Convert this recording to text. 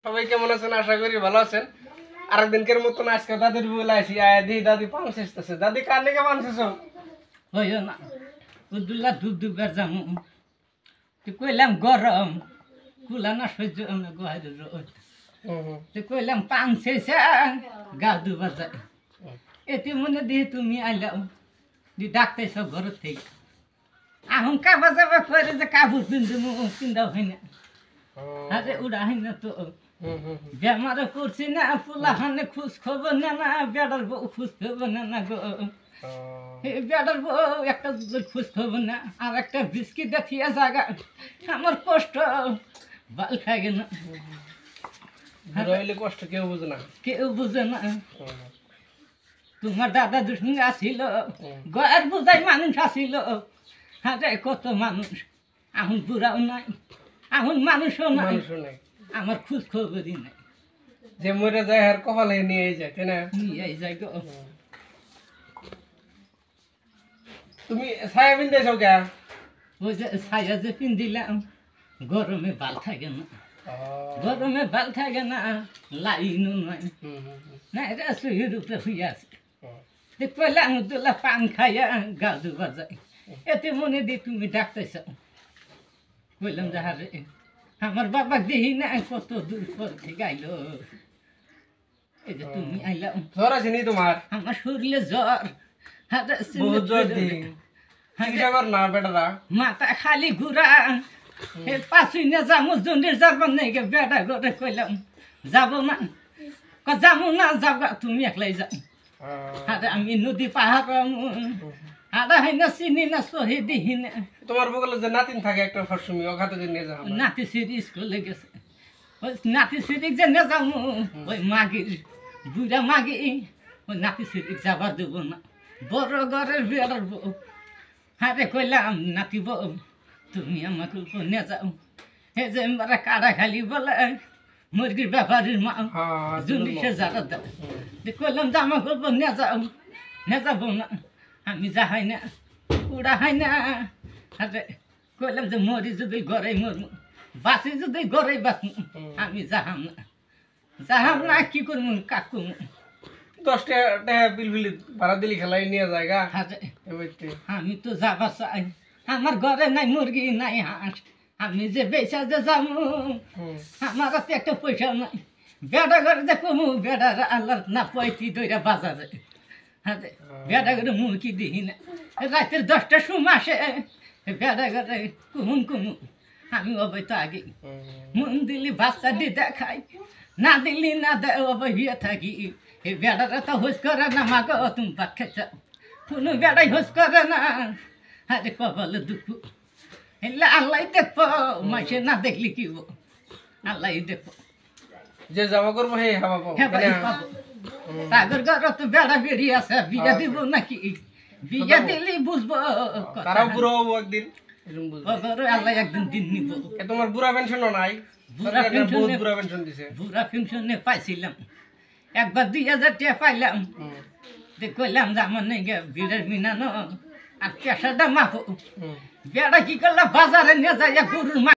সবাই কেমন আছেন? আশা করি ভালো আছেন। আরেকদিনকের মতন আজকে দাদির বলে আসি দি দাদি পান শেষতেছে। দাদি কার লেগে পান শেষ? হইও না উদুল্লা ধূপ ধূপের যাম তুই কইলাম গরম কুলা না সহ্য গোহাই রোদ তুই কইলাম পান শেষে গা দুবার যায় এতে মনে দিয়ে তুমি আইলাও দি ডাকতেছ ঘর থেকে আহুন কাবা যাবা করে যে কাপড় পিন্ধু পিন্ধাও হয় না আরে উড়া হয় না তো বেমার করছি না পোলা হানে খুশ খবর না না বেড়ার বউ খুশ খবর না না গো বেড়ার বউ একটা খুশ খবর না আর একটা বিস্কিট দেখিয়া জায়গা আমার কষ্ট বাল খাগে না কষ্ট কেউ বুঝে না, কেউ বুঝে না। তোমার দাদা দুসঙ্গে আসিল গয়ের বুঝাই মানুষ আসিল হাতে কত মানুষ এখন বুড়াও নাই এখন মানুষও নাই আমার খোঁজ খবরই নাই যে মরে যায় আর কপালে নিয়ে যায় তাই না? নিয়ে যাই গো তুমি ছায়া পিনতেছ কে? ওই যে ছায়া যে পিন দিলাম গরমে ভাল থাকে না গরমে ভাল থাকে না লাইনও নয় না এটা সুহির উপরে হইয়া আছে কইলাম তোলা পান খাইয়া গা ধুবা যায় এতে মনে দি তুমি ডাকতেছ কইলাম যাহারে আমার বাবা দেখি না কত দূর পর থেকে আইলো এই যে তুমি আইলাম জ্বর আছে নি তোমার? আমার শরীরে জ্বর বহুত জ্বর দিই না বেটারা মাথা খালি ঘুরা পাঁচই না যাবো জন্ডির যাবার নাই বেটা করে কইলাম যাবো না যাবো না যাবা তুমি একলাই যাও আরে আমি নদী পাহাড় আরে হয় না চিনি না সহি দিহি না তোমার বগলে যে নাতিন থাকে একটা ফরসুমি ও খাতে নিয়ে যাও নাতি সিরি স্কুলে গেছে ওই নাতি সিরি যে নিয়ে যাবো ওই মাগির বুড়া মাগি ওই নাতি সিরি যাবার দেবো না বড় ঘরের বেড়ার বউ আরে কইলাম নাতি বউ তুমি আমাকে নিয়ে যাও হে যে মারা কারা খালি বলে মুরগির ব্যাপারীর মা জুনিসে যারা দেয় কইলাম যে আমাকে নিয়ে যাবো না আমি যা হয় না উড়া হয় না আরে কইলাম যে মরি যদি ঘরে মরমু বাঁচি যদি ঘরে বাঁচমু আমি যাহাম না কি করবো কাকু 10 টাকা বিলবিলি ভাড়া দিলি খেলাই নিয়ে জায়গা আমি তো যাবা চাই আমার ঘরে নাই মুরগি নাই হাঁস আমি যে বেচা যে যাবো আমার হাতে একটা পয়সা নাই বেড়া ঘরে যে কমু বেড়ার আল্লাহ না পয়তি দইরা বাজারে হাতে বেড়া ঘরে মুরগি দিই না রাতের 10টার সময় আসে বেড়া ঘরে কুমু আমি অবৈ তো আগে মন দিলি বাচ্চা দি দেখাই না দিলি না দেয় অবৈ হইয়া থাকি এই বেড়াটা তো হোস করে না মাগো তুমি ভাত খেয়েছ কোনো বেড়াই হোস করে না আরে কপালে দুঃখ এলে আল্লাহ দেখবো মাসে না দেখলি কি আল্লাহ দেখবো যে জামা করবো হে হাওয়া পাবো তাগর ঘর তো বেড়া বেরিয়ে আছে বিয়া দিব নাকি বিয়া দিলেই বুঝবো তারাও বুড়ো হবো একদিন আল্লাহ একদিন দিন নিব তোমার বুড়া পেনশনও নাই বুড়া পেনশন দিছে বুড়া পেনশনে পাইছিলাম একবার 2000 টাকা পাইলাম কইলাম যে আমার নেই বিড়ের মিনানো আর পেশাটা মাপো বেড়া কি করলাম বাজারে নিয়ে যাই গরুর